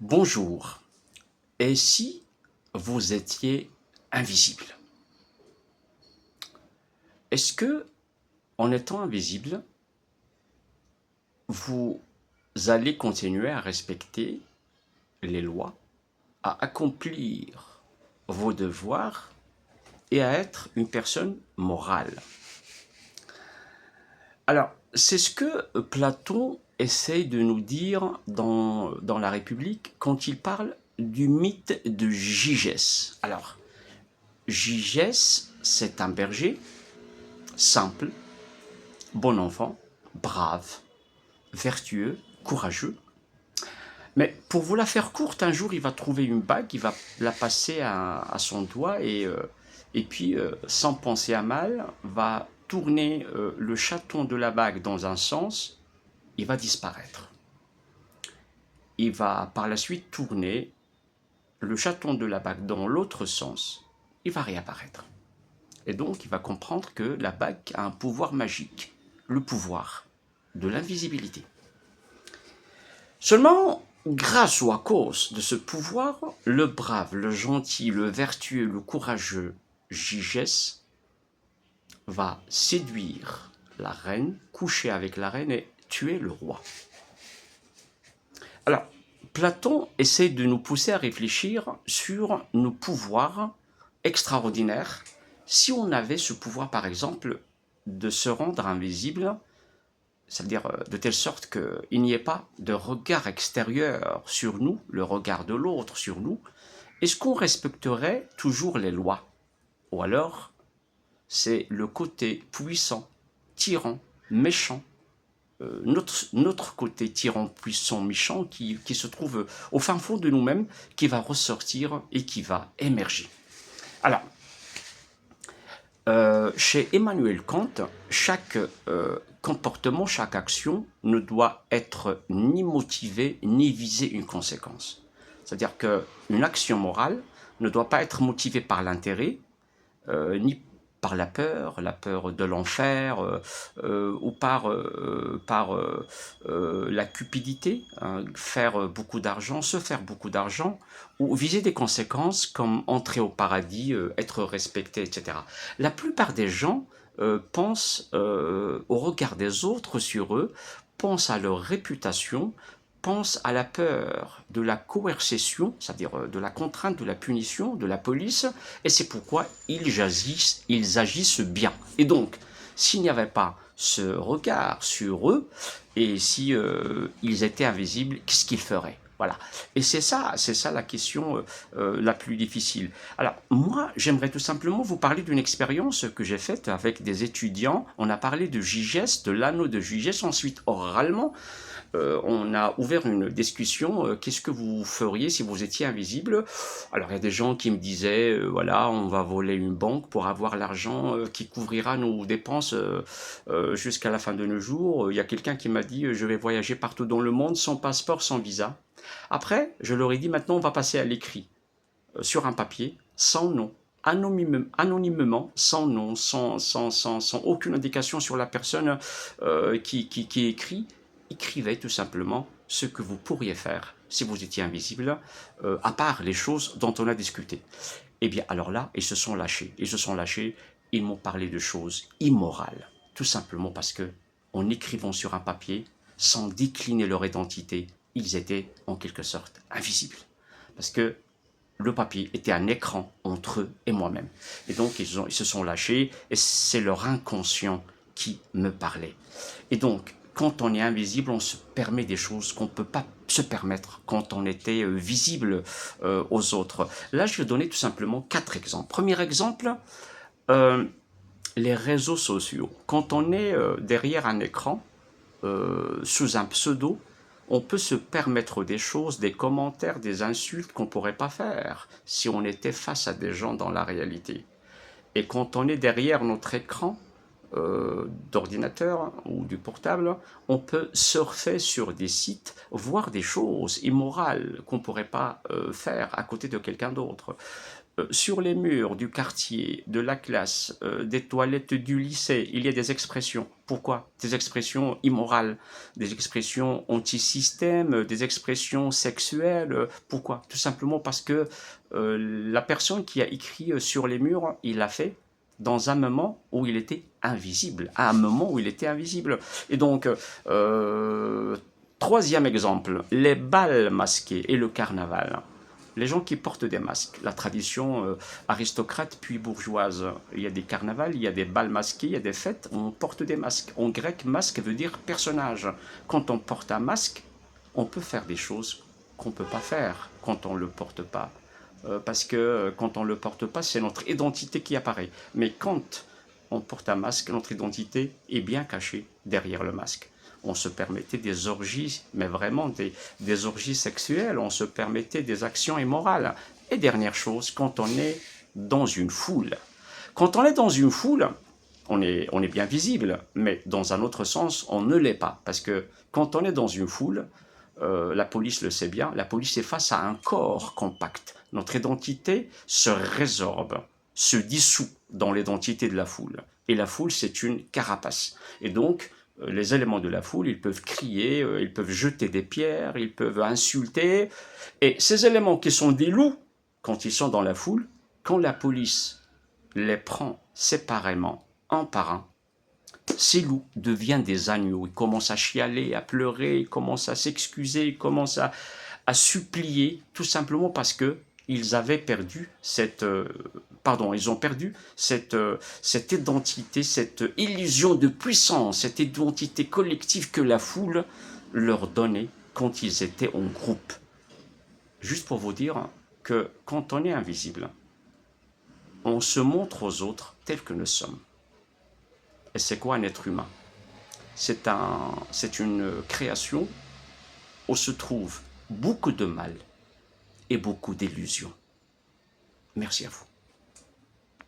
Bonjour. Et si vous étiez invisible? Est-ce que, en étant invisible, vous allez continuer à respecter les lois, à accomplir vos devoirs et à être une personne morale? Alors, c'est ce que Platon essaye de nous dire dans la République quand il parle du mythe de Gygès. Alors, Gygès, c'est un berger simple, bon enfant, brave, vertueux, courageux. Mais pour vous la faire courte, un jour, il va trouver une bague, il va la passer à son doigt et puis, sans penser à mal, va tourner le chaton de la bague dans un sens, il va disparaître. Il va par la suite tourner le chaton de la bague dans l'autre sens, il va réapparaître. Et donc, il va comprendre que la bague a un pouvoir magique, le pouvoir de l'invisibilité. Seulement, grâce ou à cause de ce pouvoir, le brave, le gentil, le vertueux, le courageux Gygès va séduire la reine, coucher avec la reine et tuer le roi. Alors, Platon essaie de nous pousser à réfléchir sur nos pouvoirs extraordinaires si on avait ce pouvoir, par exemple, de se rendre invisible, c'est-à-dire de telle sorte qu'il n'y ait pas de regard extérieur sur nous, le regard de l'autre sur nous, est-ce qu'on respecterait toujours les lois? Ou alors, c'est le côté puissant, tyran, méchant, notre côté tyran, puissant, méchant, qui se trouve au fin fond de nous-mêmes, qui va ressortir et qui va émerger. Alors, chez Emmanuel Kant, chaque comportement, chaque action ne doit être ni motivé ni viser une conséquence. C'est-à-dire qu'une action morale ne doit pas être motivée par l'intérêt, ni par la peur de l'enfer, ou par la cupidité, hein, faire beaucoup d'argent, se faire beaucoup d'argent, ou viser des conséquences comme entrer au paradis, être respecté, etc. La plupart des gens pensent au regard des autres sur eux, pensent à leur réputation, pensent à la peur de la coercition, c'est-à-dire de la contrainte, de la punition, de la police, et c'est pourquoi ils agissent bien. Et donc, s'il n'y avait pas ce regard sur eux, et si ils étaient invisibles, qu'est-ce qu'ils feraient? Voilà. Et c'est ça la question la plus difficile. Alors, moi, j'aimerais tout simplement vous parler d'une expérience que j'ai faite avec des étudiants. On a parlé de Gygès, de l'anneau de Gygès, ensuite oralement on a ouvert une discussion. Qu'est-ce que vous feriez si vous étiez invisible? Alors il y a des gens qui me disaient, voilà, on va voler une banque pour avoir l'argent qui couvrira nos dépenses jusqu'à la fin de nos jours. Il y a quelqu'un qui m'a dit, je vais voyager partout dans le monde sans passeport, sans visa. Après, je leur ai dit, maintenant on va passer à l'écrit, sur un papier, sans nom, anonymement, sans nom, sans aucune indication sur la personne qui écrit. Écrivez tout simplement ce que vous pourriez faire si vous étiez invisible, à part les choses dont on a discuté. Eh bien, alors là, ils se sont lâchés. Ils se sont lâchés, ils m'ont parlé de choses immorales. Tout simplement parce que, en écrivant sur un papier, sans décliner leur identité, ils étaient en quelque sorte invisibles. Parce que le papier était un écran entre eux et moi-même. Et donc, ils se sont lâchés, et c'est leur inconscient qui me parlait. Et donc, quand on est invisible, on se permet des choses qu'on ne peut pas se permettre quand on était visible aux autres. Là, je vais donner tout simplement 4 exemples. Premier exemple, euh, les réseaux sociaux. Quand on est derrière un écran, sous un pseudo, on peut se permettre des choses, des commentaires, des insultes qu'on ne pourrait pas faire si on était face à des gens dans la réalité. Et quand on est derrière notre écran d'ordinateur ou du portable, on peut surfer sur des sites, voir des choses immorales qu'on ne pourrait pas faire à côté de quelqu'un d'autre. Sur les murs du quartier, de la classe, des toilettes du lycée, il y a des expressions. Pourquoi? Des expressions immorales, des expressions anti-système, des expressions sexuelles. Pourquoi? Tout simplement parce que la personne qui a écrit sur les murs, il l'a fait dans un moment où il était invisible, à un moment où il était invisible. Et donc, troisième exemple, les bals masqués et le carnaval. Les gens qui portent des masques, la tradition aristocrate puis bourgeoise. Il y a des carnavals, il y a des bals masqués, il y a des fêtes où on porte des masques. En grec, masque veut dire personnage. Quand on porte un masque, on peut faire des choses qu'on ne peut pas faire quand on ne le porte pas. Parce que quand on ne le porte pas, c'est notre identité qui apparaît. Mais quand on porte un masque, notre identité est bien cachée derrière le masque. On se permettait des orgies, mais vraiment des orgies sexuelles, on se permettait des actions immorales. Et dernière chose, quand on est dans une foule. Quand on est dans une foule, on est bien visible, mais dans un autre sens, on ne l'est pas. Parce que quand on est dans une foule, la police le sait bien, la police est face à un corps compact. Notre identité se résorbe, se dissout dans l'identité de la foule. Et la foule, c'est une carapace. Et donc, les éléments de la foule, ils peuvent crier, ils peuvent jeter des pierres, ils peuvent insulter. Et ces éléments qui sont des loups, quand ils sont dans la foule, quand la police les prend séparément, un par un, ces loups deviennent des agneaux. Ils commencent à chialer, à pleurer, ils commencent à s'excuser, ils commencent à supplier, tout simplement parce que ils avaient perdu ils ont perdu cette identité, cette illusion de puissance, cette identité collective que la foule leur donnait quand ils étaient en groupe. Juste pour vous dire que quand on est invisible, on se montre aux autres tels que nous sommes. Et c'est quoi un être humain? C'est une création où se trouve beaucoup de mal et beaucoup d'illusions. Merci à vous.